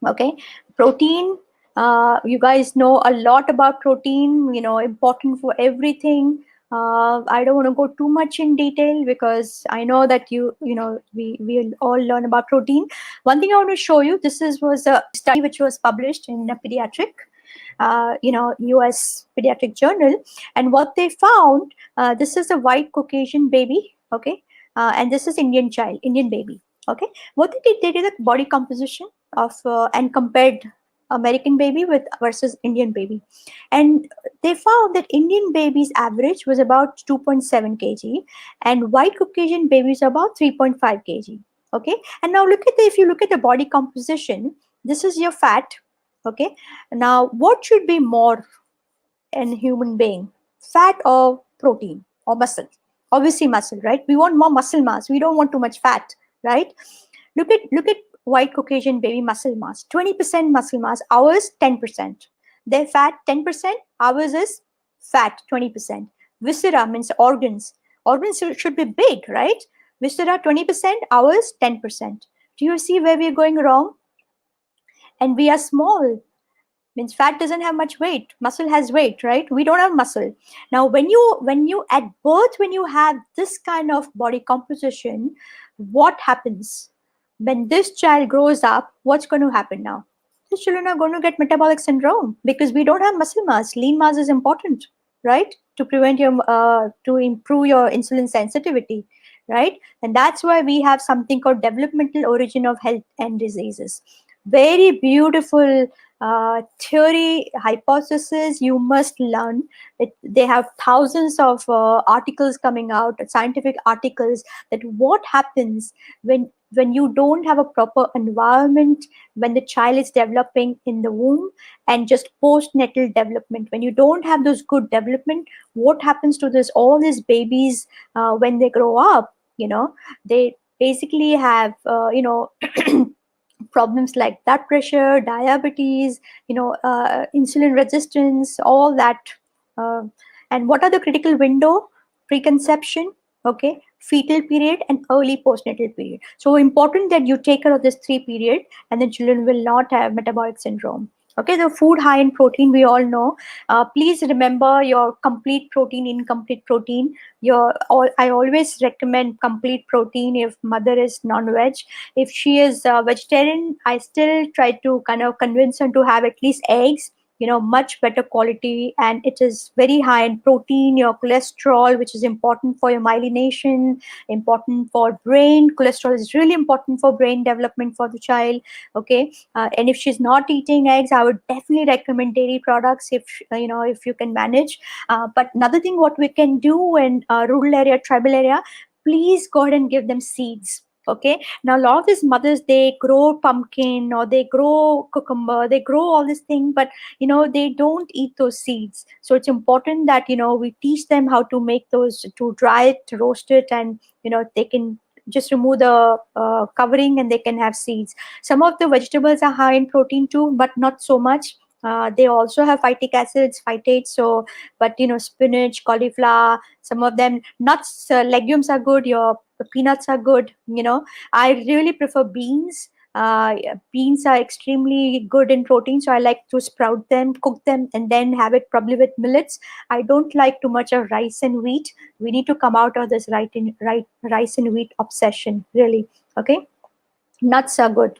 Okay, protein. You guys know a lot about protein. Important for everything. I don't want to go too much in detail because I know that we all learn about protein. One thing I want to show you. Was a study which was published in a pediatric, U.S. pediatric journal, and what they found. This is a white Caucasian baby. Okay, and this is Indian baby. Okay, what they did a body composition of and compared American baby with versus Indian baby, and they found that Indian baby's average was about 2.7 kg, and white Caucasian babies about 3.5 kg. Okay, and now if you look at the body composition, this is your fat. Okay, now what should be more in human being, fat or protein or muscle? Obviously muscle, right? We want more muscle mass, we don't want too much fat, right? Look at white Caucasian baby muscle mass, 20% muscle mass, ours 10%. Their fat 10%, ours is fat 20%. Viscera means organs should be big, right? Viscera 20%, ours 10%. Do you see where we're going wrong? And we are small, means fat doesn't have much weight, muscle has weight, right? We don't have muscle. Now when you at birth, when you have this kind of body composition, what happens when this child grows up? What's going to happen now? These children are going to get metabolic syndrome because we don't have muscle mass. Lean mass is important, right, to prevent your to improve your insulin sensitivity, right? And that's why we have something called developmental origin of health and diseases. Very beautiful theory, hypothesis you must learn. They have thousands of articles coming out, scientific articles, that what happens when you don't have a proper environment, when the child is developing in the womb, and just postnatal development, when you don't have those good development, what happens to all these babies when they grow up? They basically have problems like blood pressure, diabetes, insulin resistance, all that. Uh, and what are the critical window? Preconception, okay, fetal period, and early postnatal period. So important that you take care of this 3 period, and the children will not have metabolic syndrome. Okay, the food high in protein, we all know. Please remember your complete protein, incomplete protein. I always recommend complete protein if mother is non-veg. If she is vegetarian, I still try to kind of convince her to have at least eggs, much better quality, and it is very high in protein, your cholesterol, which is important for your myelination, important for brain. Cholesterol is really important for brain development for the child. Okay, and if she's not eating eggs, I would definitely recommend dairy products if you can manage. But another thing what we can do in rural area, tribal area, please go ahead and give them seeds. Okay, now a lot of these mothers, they grow pumpkin or they grow cucumber, they grow all this thing, but they don't eat those seeds. So it's important that we teach them how to make those, to dry it, to roast it, and they can just remove the covering and they can have seeds. Some of the vegetables are high in protein too, but not so much. They also have phytic acids, phytates. So, but spinach, cauliflower, some of them, nuts, legumes are good. Your peanuts are good. I really prefer beans. Beans are extremely good in protein, so I like to sprout them, cook them, and then have it probably with millets. I don't like too much of rice and wheat. We need to come out of this rice and wheat obsession, really. Okay, nuts are good.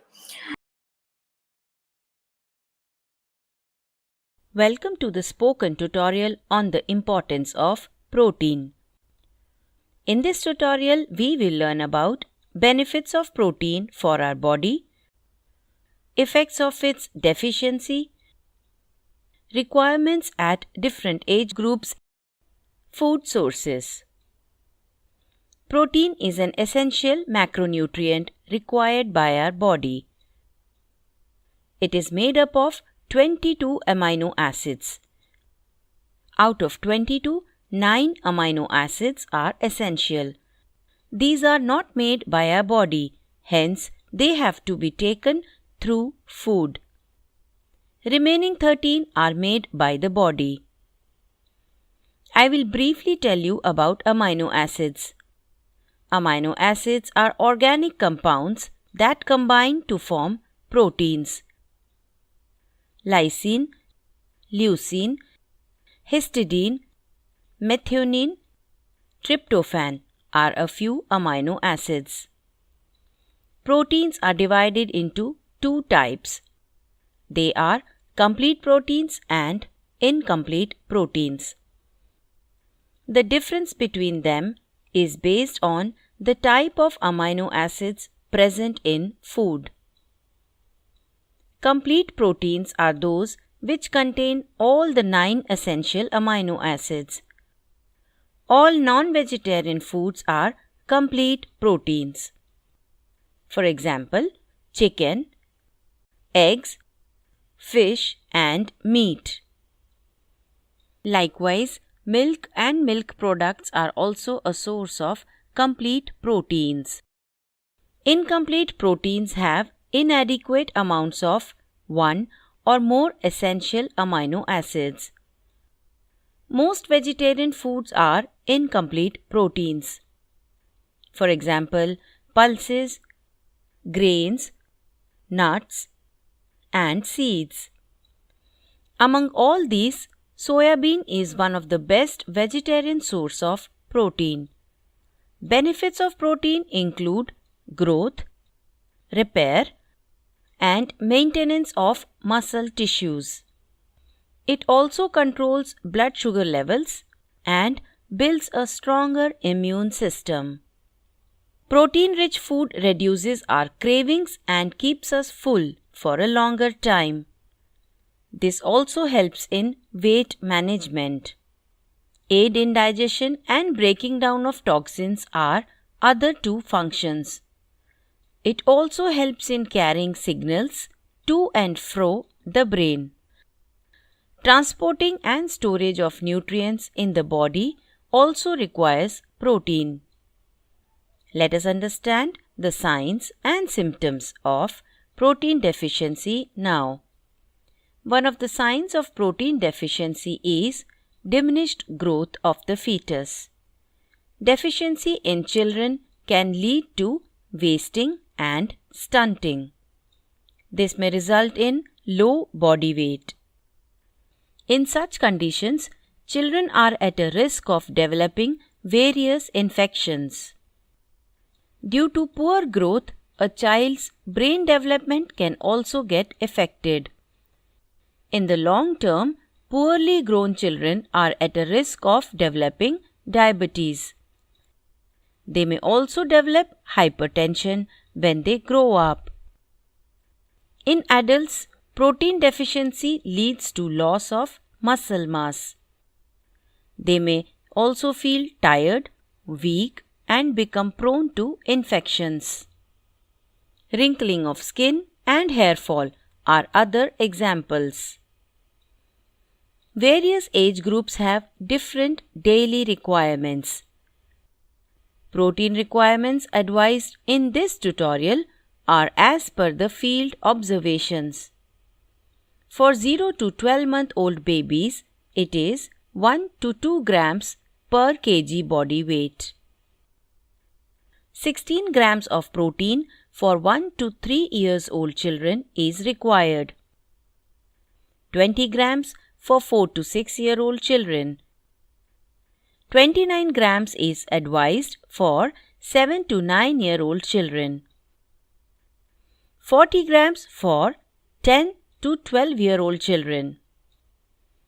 Welcome to the spoken tutorial on the importance of protein. In this tutorial, we will learn about benefits of protein for our body, effects of its deficiency, requirements at different age groups, food sources. Protein is an essential macronutrient required by our body. It is made up of 22 amino acids. Out of 22, 9 amino acids are essential. These are not made by our body, hence they have to be taken through food. Remaining 13 are made by the body. I will briefly tell you about amino acids. Amino acids are organic compounds that combine to form proteins. Lysine, leucine, histidine, methionine, tryptophan are a few amino acids. Proteins are divided into two types. They are complete proteins and incomplete proteins. The difference between them is based on the type of amino acids present in food. Complete proteins are those which contain all the 9 essential amino acids. All non-vegetarian foods are complete proteins. For example, chicken, eggs, fish and meat. Likewise, milk and milk products are also a source of complete proteins. Incomplete proteins have inadequate amounts of one or more essential amino acids. Most vegetarian foods are incomplete proteins. For example, pulses, grains, nuts, and seeds. Among all these, soybean is one of the best vegetarian source of protein. Benefits of protein include growth, repair, and maintenance of muscle tissues. It also controls blood sugar levels and builds a stronger immune system. Protein-rich food reduces our cravings and keeps us full for a longer time. This also helps in weight management. Aid in digestion and breaking down of toxins are other two functions. It also helps in carrying signals to and fro the brain. Transporting and storage of nutrients in the body also requires protein. Let us understand the signs and symptoms of protein deficiency now. One of the signs of protein deficiency is diminished growth of the fetus. Deficiency in children can lead to wasting and stunting. This may result in low body weight. In such conditions, children are at a risk of developing various infections. Due to poor growth, a child's brain development can also get affected. In the long term, poorly grown children are at a risk of developing diabetes. They may also develop hypertension when they grow up. In adults, protein deficiency leads to loss of muscle mass. They may also feel tired, weak, and become prone to infections. Wrinkling of skin and hair fall are other examples. Various age groups have different daily requirements. Protein requirements advised in this tutorial are as per the field observations. For 0 to 12-month-old babies, it is 1 to 2 grams per kg body weight. 16 grams of protein for 1 to 3 years old children is required. 20 grams for 4 to 6 year old children. 29 grams is advised for 7 to 9 year old children. 40 grams for 10 to 12 year old children.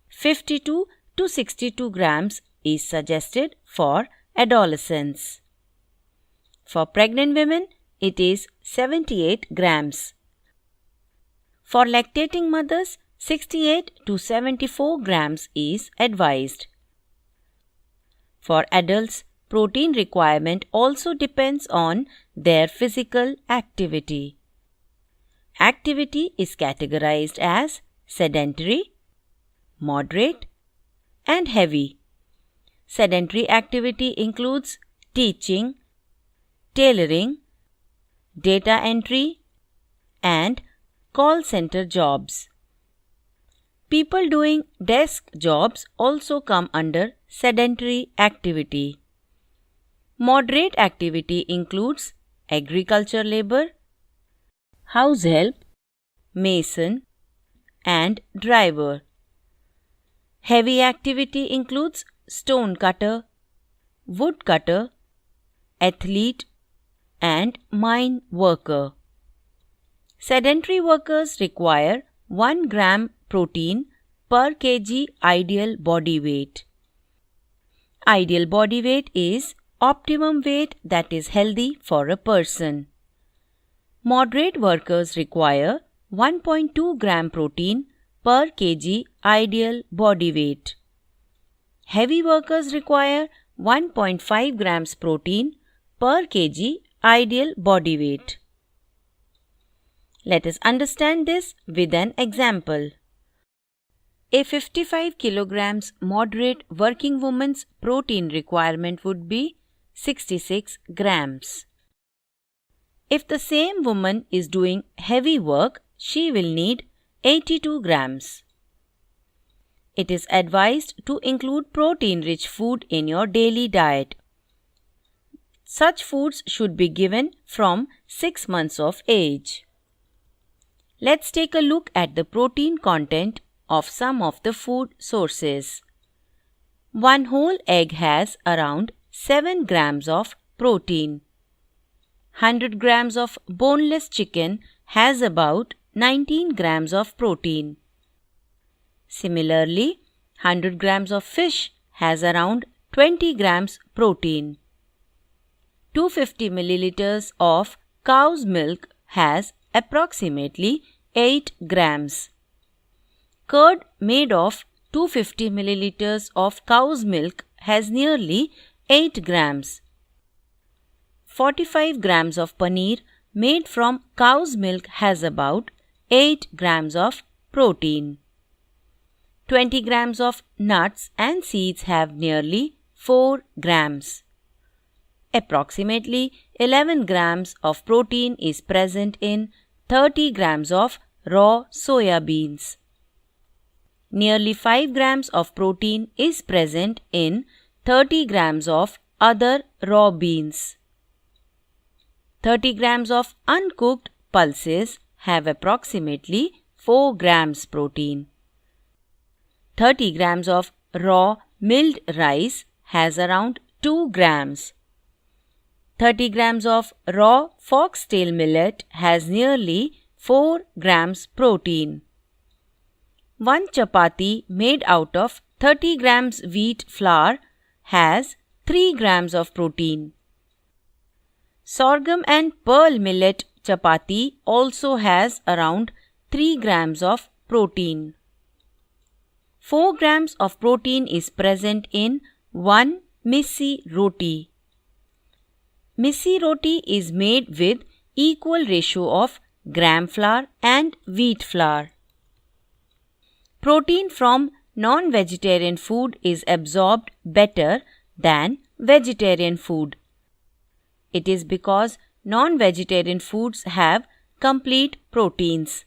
52 to 62 grams is suggested for adolescents. For pregnant women, it is 78 grams. For lactating mothers, 68 to 74 grams is advised. For adults, protein requirement also depends on their physical activity. Activity is categorized as sedentary, moderate, and heavy. Sedentary activity includes teaching, tailoring, data entry, and call center jobs. People doing desk jobs also come under sedentary activity. Moderate activity includes agriculture labor, house help, mason, and driver. Heavy activity includes stone cutter, wood cutter, athlete, and mine worker. Sedentary workers require 1 gram protein per kg ideal body weight. Ideal body weight is optimum weight that is healthy for a person. Moderate workers require 1.2 gram protein per kg ideal body weight. Heavy workers require 1.5 grams protein per kg ideal body weight. Let us understand this with an example. A 55 kilograms moderate working woman's protein requirement would be 66 grams. If the same woman is doing heavy work, she will need 82 grams. It is advised to include protein-rich food in your daily diet. Such foods should be given from 6 months of age. Let's take a look at the protein content of some of the food sources. One whole egg has around 7 grams of protein. 100 grams of boneless chicken has about 19 grams of protein. Similarly, 100 grams of fish has around 20 grams protein. 250 milliliters of cow's milk has approximately 8 grams. Curd made of 250 milliliters of cow's milk has nearly 8 grams. 45 grams of paneer made from cow's milk has about 8 grams of protein. 20 grams of nuts and seeds have nearly 4 grams. Approximately 11 grams of protein is present in 30 grams of raw soya beans. Nearly 5 grams of protein is present in 30 grams of other raw beans. 30 grams of uncooked pulses have approximately 4 grams protein. 30 grams of raw milled rice has around 2 grams. 30 grams of raw foxtail millet has nearly 4 grams protein. 1 chapati made out of 30 grams wheat flour has 3 grams of protein. Sorghum and pearl millet chapati also has around 3 grams of protein. 4 grams of protein is present in 1 missi roti. Missi roti is made with equal ratio of gram flour and wheat flour. Protein from non-vegetarian food is absorbed better than vegetarian food. It is because non-vegetarian foods have complete proteins.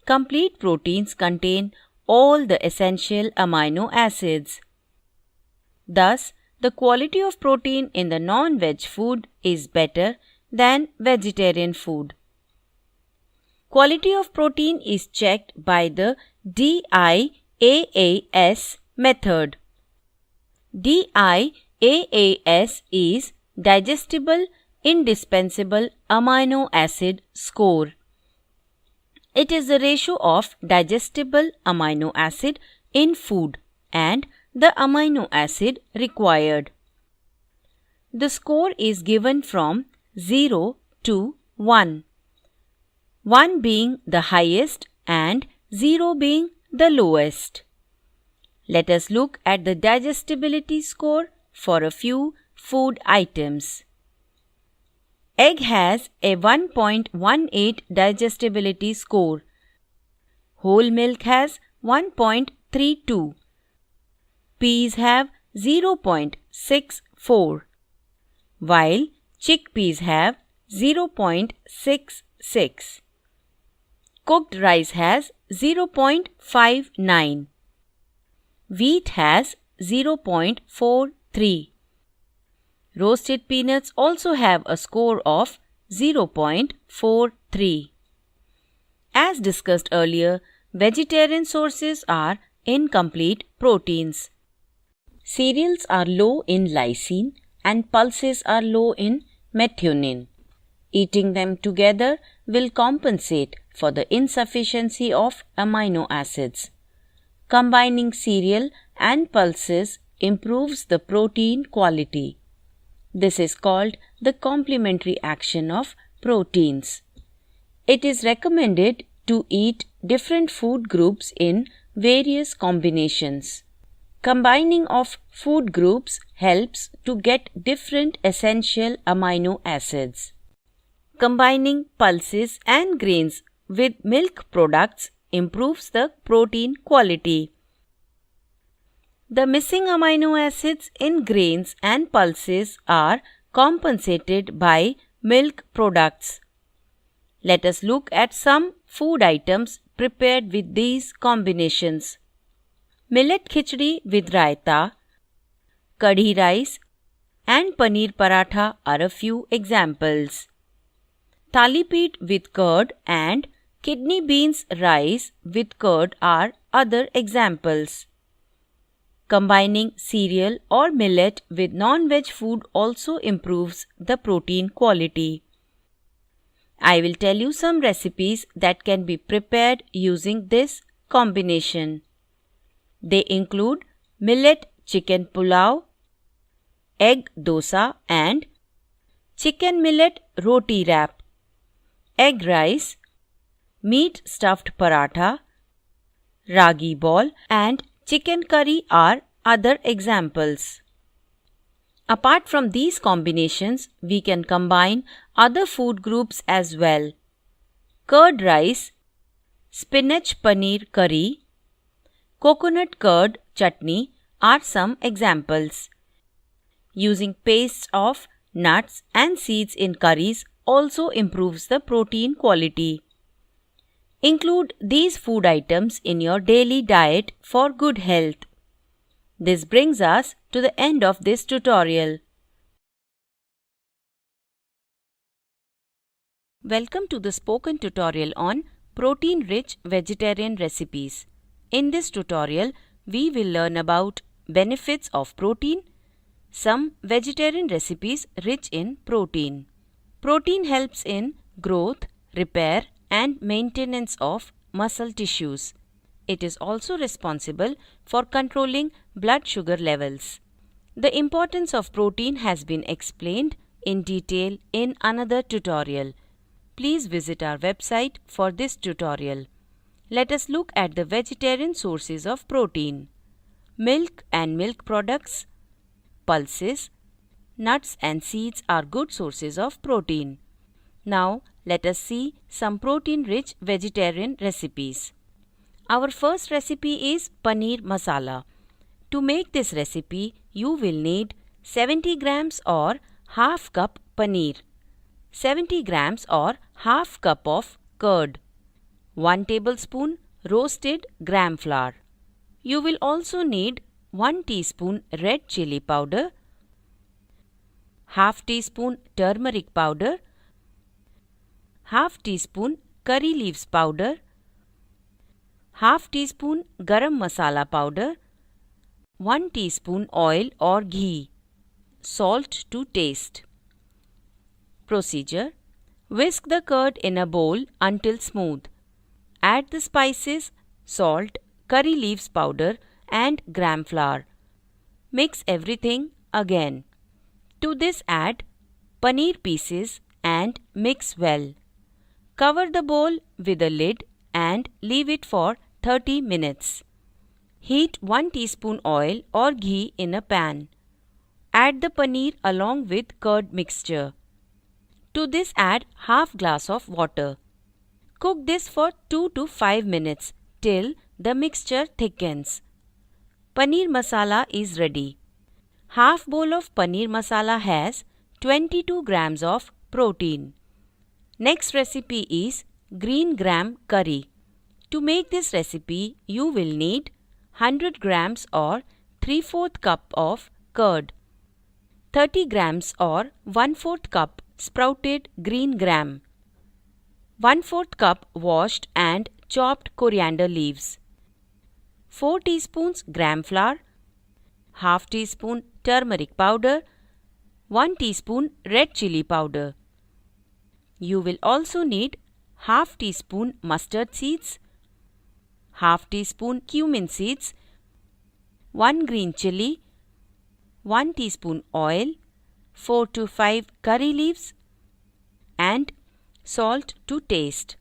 Complete proteins contain all the essential amino acids. Thus, the quality of protein in the non-veg food is better than vegetarian food. Quality of protein is checked by the DIAAS method. DIAAS is Digestible Indispensable Amino Acid Score. It is the ratio of digestible amino acid in food and the amino acid required. The score is given from 0 to 1. 1 being the highest and 0 being the lowest. Let us look at the digestibility score for a few food items. Egg has a 1.18 digestibility score. Whole milk has 1.32. Peas have 0.64, while chickpeas have 0.66. Cooked rice has 0.59. Wheat has 0.43. Roasted peanuts also have a score of 0.43. As discussed earlier, vegetarian sources are incomplete proteins. Cereals are low in lysine and pulses are low in methionine. Eating them together will compensate for the insufficiency of amino acids. Combining cereal and pulses improves the protein quality. This is called the complementary action of proteins. It is recommended to eat different food groups in various combinations. Combining of food groups helps to get different essential amino acids. Combining pulses and grains with milk products improves the protein quality. The missing amino acids in grains and pulses are compensated by milk products. Let us look at some food items prepared with these combinations. Millet khichdi with raita, kadhi rice and paneer paratha are a few examples. Thali peeth with curd and kidney beans rice with curd are other examples. Combining cereal or millet with non-veg food also improves the protein quality. I will tell you some recipes that can be prepared using this combination. They include millet chicken pulao, egg dosa and chicken millet roti wrap, egg rice, meat stuffed paratha, ragi ball and chicken curry are other examples. Apart from these combinations, we can combine other food groups as well. Curd rice, spinach paneer curry, coconut curd chutney are some examples. Using pastes of nuts and seeds in curries also improves the protein quality. Include these food items in your daily diet for good health. This brings us to the end of this tutorial. Welcome to the spoken tutorial on protein-rich vegetarian recipes. In this tutorial, we will learn about benefits of protein, some vegetarian recipes rich in protein. Protein helps in growth, repair, and maintenance of muscle tissues. It is also responsible for controlling blood sugar levels. The importance of protein has been explained in detail in another tutorial. Please visit our website for this tutorial. Let us look at the vegetarian sources of protein. Milk and milk products, pulses, nuts and seeds are good sources of protein. Now, let us see some protein-rich vegetarian recipes. Our first recipe is paneer masala. To make this recipe, you will need 70 grams or half cup paneer, 70 grams or half cup of curd, 1 tablespoon roasted gram flour. You will also need 1 teaspoon red chili powder, half teaspoon turmeric powder, half teaspoon curry leaves powder, half teaspoon garam masala powder, 1 teaspoon oil or ghee, salt to taste. Procedure: whisk the curd in a bowl until smooth. Add the spices, salt, curry leaves powder and gram flour. Mix everything again. To this add paneer pieces and mix well. Cover the bowl with a lid and leave it for 30 minutes. Heat 1 teaspoon oil or ghee in a pan. Add the paneer along with curd mixture. To this add half glass of water. Cook this for 2 to 5 minutes till the mixture thickens. Paneer masala is ready. Half bowl of paneer masala has 22 grams of protein. Next recipe is green gram curry. To make this recipe, you will need 100 grams or 3/4 cup of curd, 30 grams or 1/4 cup sprouted green gram, 1/4 cup washed and chopped coriander leaves, 4 teaspoons gram flour, half teaspoon turmeric powder, 1 teaspoon red chili powder. You will also need half teaspoon mustard seeds, half teaspoon cumin seeds, 1 green chili, 1 teaspoon oil, 4 to 5 curry leaves, and salt to taste.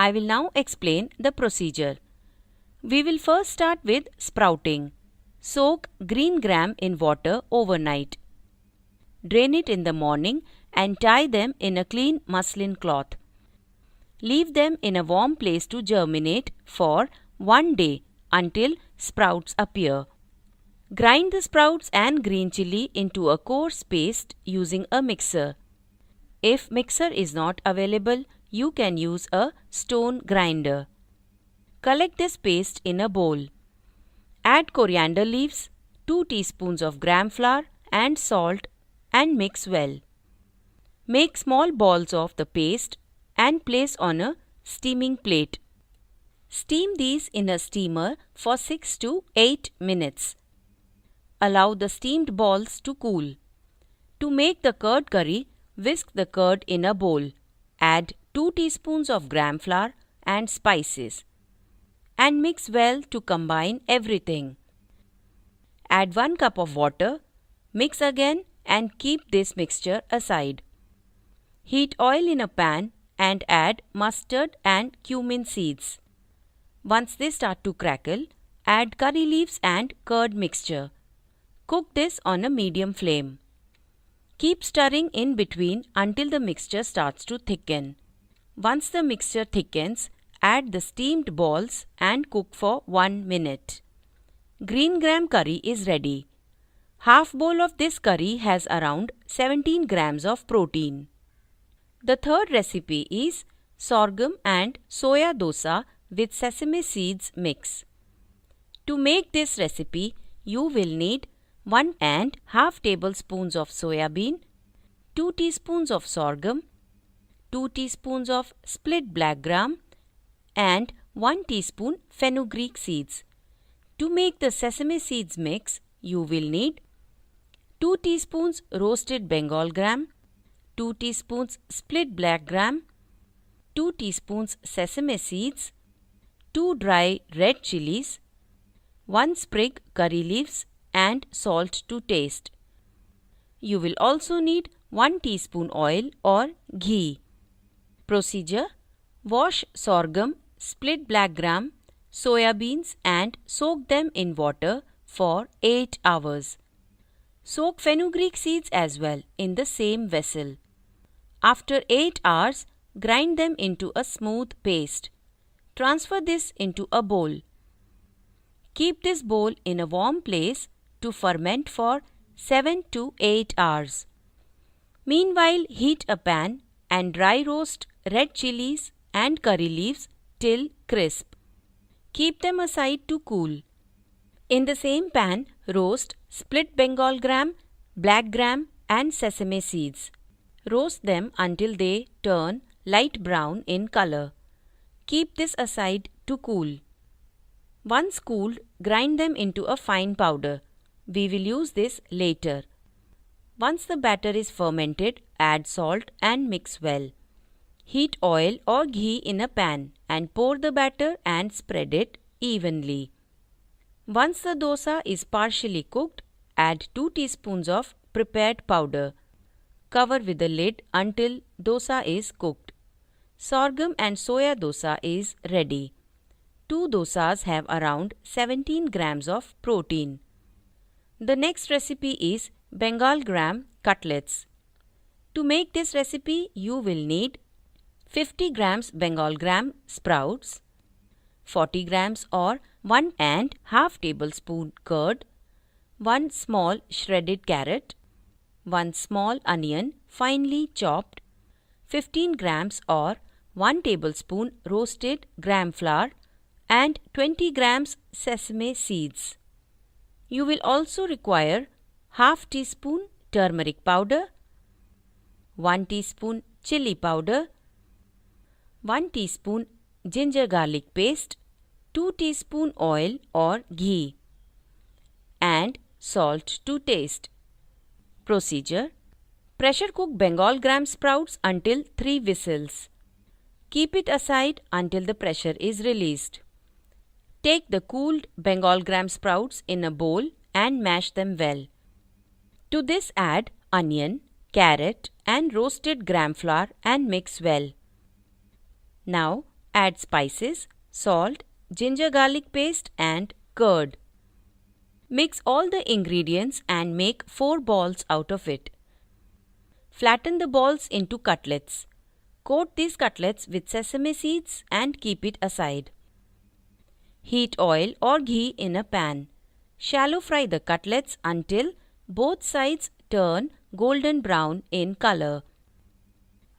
I will now explain the procedure. We will first start with sprouting. Soak green gram in water overnight. Drain it in the morning and tie them in a clean muslin cloth. Leave them in a warm place to germinate for 1 day until sprouts appear. Grind the sprouts and green chili into a coarse paste using a mixer. If mixer is not available, you can use a stone grinder. Collect this paste in a bowl. Add coriander leaves, 2 teaspoons of gram flour and salt and mix well. Make small balls of the paste and place on a steaming plate. Steam these in a steamer for 6 to 8 minutes. Allow the steamed balls to cool. To make the curd curry, whisk the curd in a bowl. Add 2 teaspoons of gram flour and spices and mix well to combine everything. Add 1 cup of water, mix again and keep this mixture aside. Heat oil in a pan and add mustard and cumin seeds. Once they start to crackle, add curry leaves and curd mixture. Cook this on a medium flame. Keep stirring in between until the mixture starts to thicken. Once the mixture thickens, add the steamed balls and cook for 1 minute. Green gram curry is ready. Half bowl of this curry has around 17 grams of protein. The third recipe is sorghum and soya dosa with sesame seeds mix. To make this recipe, you will need 1.5 tablespoons of soya bean, 2 teaspoons of sorghum, 2 teaspoons of split black gram, and 1 teaspoon fenugreek seeds. To make the sesame seeds mix, you will need 2 teaspoons roasted Bengal gram, 2 teaspoons split black gram, 2 teaspoons sesame seeds, 2 dry red chilies, 1 sprig curry leaves, and salt to taste. You will also need 1 teaspoon oil or ghee. Procedure: wash sorghum, split black gram, soya beans and soak them in water for 8 hours. Soak fenugreek seeds as well in the same vessel. After 8 hours, grind them into a smooth paste. Transfer this into a bowl. Keep this bowl in a warm place to ferment for 7 to 8 hours. Meanwhile, heat a pan and dry roast red chilies and curry leaves till crisp. Keep them aside to cool. In the same pan, roast split Bengal gram, black gram and sesame seeds. Roast them until they turn light brown in color. Keep this aside to cool. Once cooled, grind them into a fine powder. We will use this later. Once the batter is fermented, add salt and mix well. Heat oil or ghee in a pan and pour the batter and spread it evenly. Once the dosa is partially cooked, add 2 teaspoons of prepared powder. Cover with the lid until dosa is cooked. Sorghum and soya dosa is ready. 2 dosas have around 17 grams of protein. The next recipe is Bengal gram cutlets. To make this recipe, you will need 50 grams Bengal gram sprouts, 40 grams or 1.5 tablespoon curd, 1 small shredded carrot, 1 small onion finely chopped, 15 grams or 1 tablespoon roasted gram flour and 20 grams sesame seeds. You will also require half teaspoon turmeric powder, 1 teaspoon chili powder, 1 teaspoon ginger garlic paste, 2 teaspoon oil or ghee, and salt to taste. Procedure: pressure cook Bengal gram sprouts until 3 whistles. Keep it aside until the pressure is released. Take the cooled Bengal gram sprouts in a bowl and mash them well. To this add onion, carrot and roasted gram flour and mix well. Now add spices, salt, ginger garlic paste and curd. Mix all the ingredients and make 4 balls out of it. Flatten the balls into cutlets. Coat these cutlets with sesame seeds and keep it aside. Heat oil or ghee in a pan. Shallow fry the cutlets until both sides turn golden brown in color.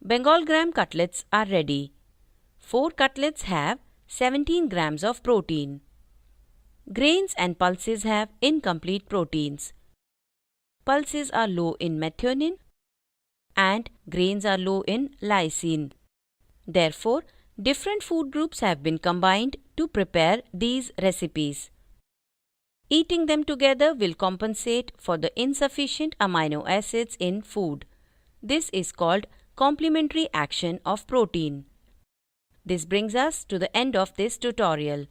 Bengal gram cutlets are ready. 4 cutlets have 17 grams of protein. Grains and pulses have incomplete proteins. Pulses are low in methionine and grains are low in lysine. Therefore, different food groups have been combined to prepare these recipes. Eating them together will compensate for the insufficient amino acids in food. This is called complementary action of protein. This brings us to the end of this tutorial.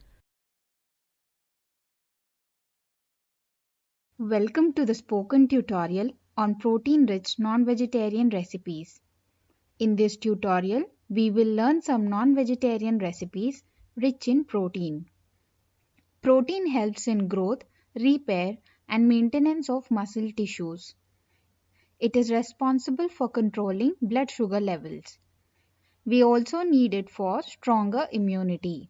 Welcome to the spoken tutorial on protein-rich non-vegetarian recipes. In this tutorial, we will learn some non-vegetarian recipes rich in protein. Protein helps in growth, repair, and maintenance of muscle tissues. It is responsible for controlling blood sugar levels. We also need it for stronger immunity.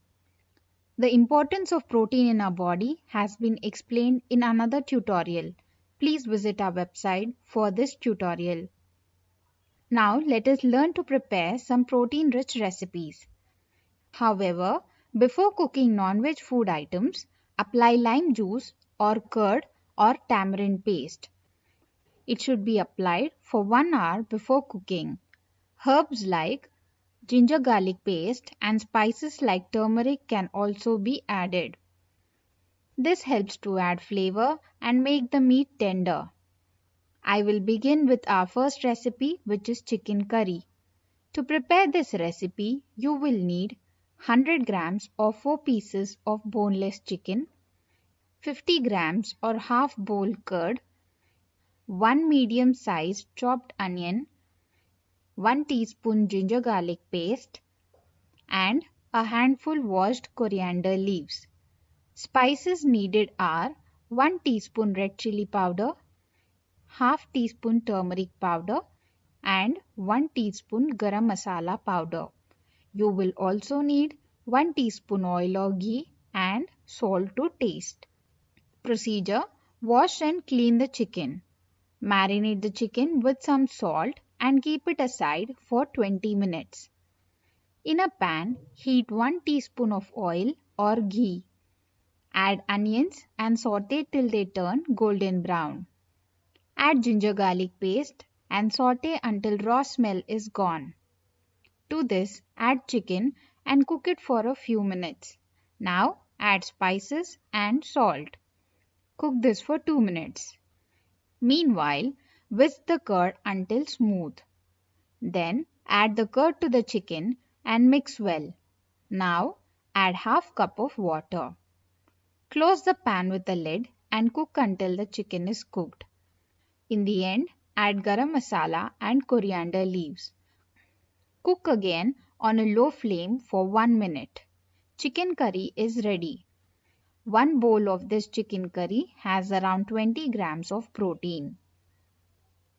The importance of protein in our body has been explained in another tutorial. Please visit our website for this tutorial. Now let us learn to prepare some protein-rich recipes. However, before cooking non-veg food items, apply lime juice or curd or tamarind paste. It should be applied for 1 hour before cooking. Herbs like ginger garlic paste and spices like turmeric can also be added. This helps to add flavor and make the meat tender. I will begin with our first recipe, which is chicken curry. To prepare this recipe, you will need 100 grams or 4 pieces of boneless chicken, 50 grams or half bowl curd, 1 medium-sized chopped onion, 1 teaspoon ginger garlic paste, and a handful washed coriander leaves. Spices needed are 1 teaspoon red chili powder, half teaspoon turmeric powder, and 1 teaspoon garam masala powder. You will also need 1 teaspoon oil or ghee and salt to taste. Procedure: wash and clean the chicken. Marinate the chicken with some salt and keep it aside for 20 minutes. In a pan, heat 1 teaspoon of oil or ghee. Add onions and saute till they turn golden brown. Add ginger garlic paste and saute until raw smell is gone. To this, add chicken and cook it for a few minutes. Now add spices and salt. Cook this for 2 minutes. Meanwhile, whisk the curd until smooth. Then add the curd to the chicken and mix well. Now add half cup of water. Close the pan with a lid and cook until the chicken is cooked. In the end, add garam masala and coriander leaves. Cook again on a low flame for 1 minute. Chicken curry is ready. 1 bowl of this chicken curry has around 20 grams of protein.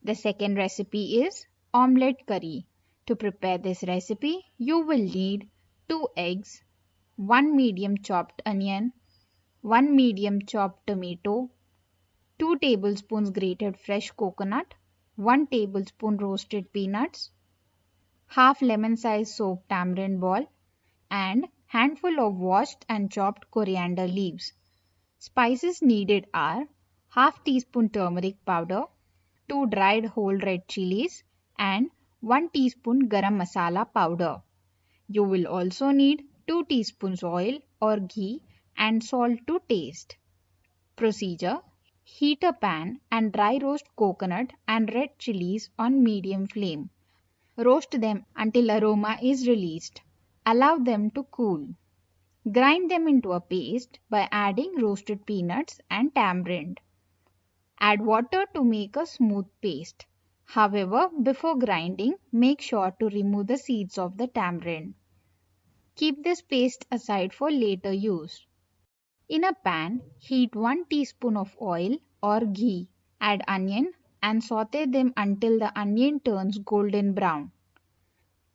The second recipe is omelette curry. To prepare this recipe, you will need 2 eggs, 1 medium chopped onion, 1 medium chopped tomato, 2 tablespoons grated fresh coconut, 1 tablespoon roasted peanuts, half lemon-sized soaked tamarind ball, and handful of washed and chopped coriander leaves. Spices needed are half teaspoon turmeric powder, 2 dried whole red chilies, and 1 teaspoon garam masala powder. You will also need 2 teaspoons oil or ghee and salt to taste. Procedure: heat a pan and dry roast coconut and red chilies on medium flame. Roast them until aroma is released. Allow them to cool. Grind them into a paste by adding roasted peanuts and tamarind. Add water to make a smooth paste. However, before grinding, make sure to remove the seeds of the tamarind. Keep this paste aside for later use. In a pan, heat 1 teaspoon of oil or ghee. Add onion and saute them until the onion turns golden brown.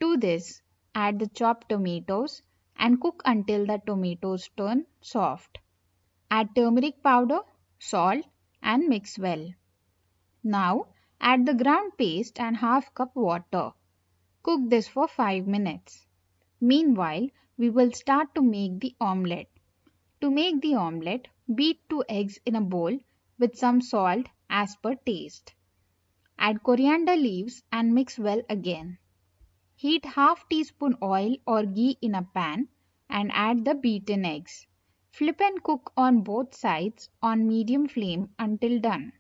To this, add the chopped tomatoes and cook until the tomatoes turn soft. Add turmeric powder, salt, and mix well. Now, add the ground paste and half cup water. Cook this for 5 minutes. Meanwhile, we will start to make the omelette. To make the omelette, beat 2 eggs in a bowl with some salt as per taste. Add coriander leaves and mix well again. Heat half teaspoon oil or ghee in a pan and add the beaten eggs. Flip and cook on both sides on medium flame until done.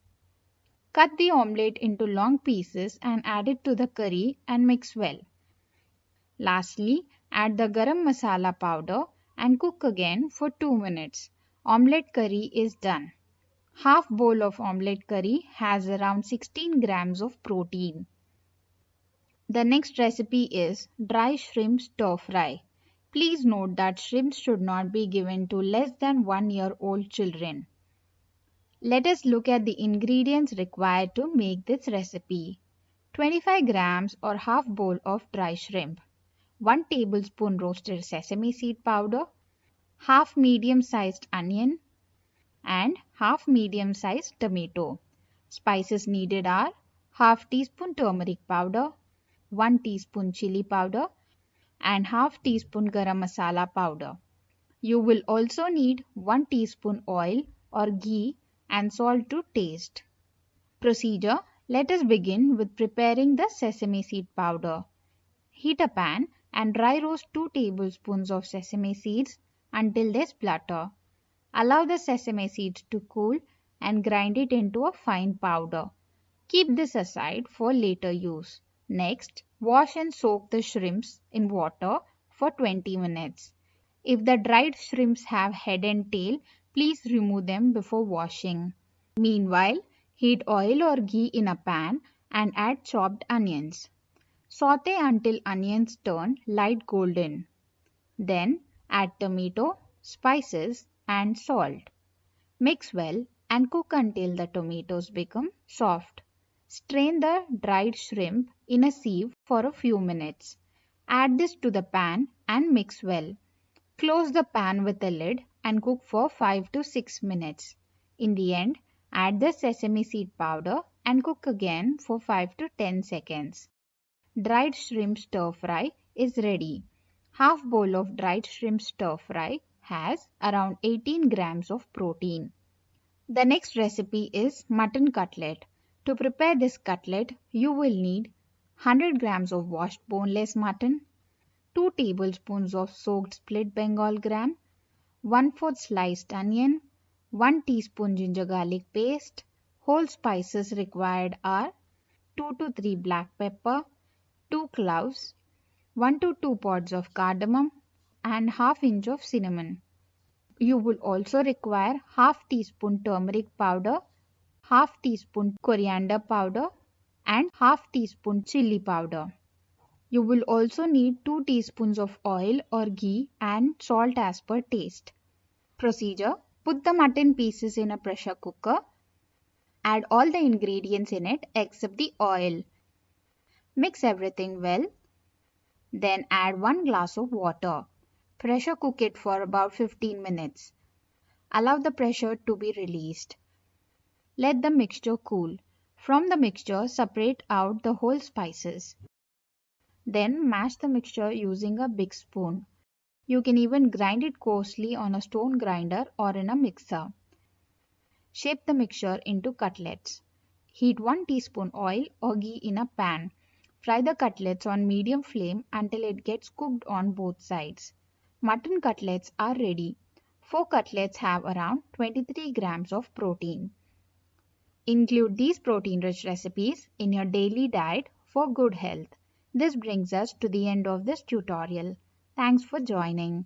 Cut the omelette into long pieces and add it to the curry and mix well. Lastly, add the garam masala powder and cook again for 2 minutes. Omelette curry is done. Half bowl of omelette curry has around 16 grams of protein. The next recipe is dry shrimp stir fry. Please note that shrimps should not be given to less than 1-year-old children. Let us look at the ingredients required to make this recipe. 25 grams or half bowl of dry shrimp, 1 tablespoon roasted sesame seed powder, half medium-sized onion, and half medium-sized tomato. Spices needed are half teaspoon turmeric powder, 1 teaspoon chili powder, and half teaspoon garam masala powder. You will also need 1 teaspoon oil or ghee and salt to taste. Procedure: let us begin with preparing the sesame seed powder. Heat a pan and dry roast 2 tablespoons of sesame seeds until they splutter. Allow the sesame seeds to cool and grind it into a fine powder. Keep this aside for later use. Next, wash and soak the shrimps in water for 20 minutes. If the dried shrimps have head and tail, please remove them before washing. Meanwhile, heat oil or ghee in a pan and add chopped onions. Saute until onions turn light golden. Then add tomato, spices, and salt. Mix well and cook until the tomatoes become soft. Strain the dried shrimp in a sieve for a few minutes. Add this to the pan and mix well. Close the pan with a lid and cook for 5 to 6 minutes. In the end, add the sesame seed powder and cook again for 5 to 10 seconds. Dried shrimp stir fry is ready. Half bowl of dried shrimp stir fry has around 18 grams of protein. The next recipe is mutton cutlet. To prepare this cutlet, you will need 100 grams of washed boneless mutton, 2 tablespoons of soaked split Bengal gram, 1/4 sliced onion, 1 teaspoon ginger garlic paste. Whole spices required are 2 to 3 black pepper, 2 cloves, 1 to 2 pods of cardamom, and half inch of cinnamon. You will also require half teaspoon turmeric powder, half teaspoon coriander powder, and half teaspoon chili powder. You will also need 2 teaspoons of oil or ghee and salt as per taste. Procedure: put the mutton pieces in a pressure cooker. Add all the ingredients in it except the oil. Mix everything well. Then add 1 glass of water. Pressure cook it for about 15 minutes. Allow the pressure to be released. Let the mixture cool. From the mixture, separate out the whole spices. Then mash the mixture using a big spoon. You can even grind it coarsely on a stone grinder or in a mixer. Shape the mixture into cutlets. Heat 1 teaspoon oil or ghee in a pan. Fry the cutlets on medium flame until it gets cooked on both sides. Mutton cutlets are ready. 4 cutlets have around 23 grams of protein. Include these protein-rich recipes in your daily diet for good health. This brings us to the end of this tutorial. Thanks for joining.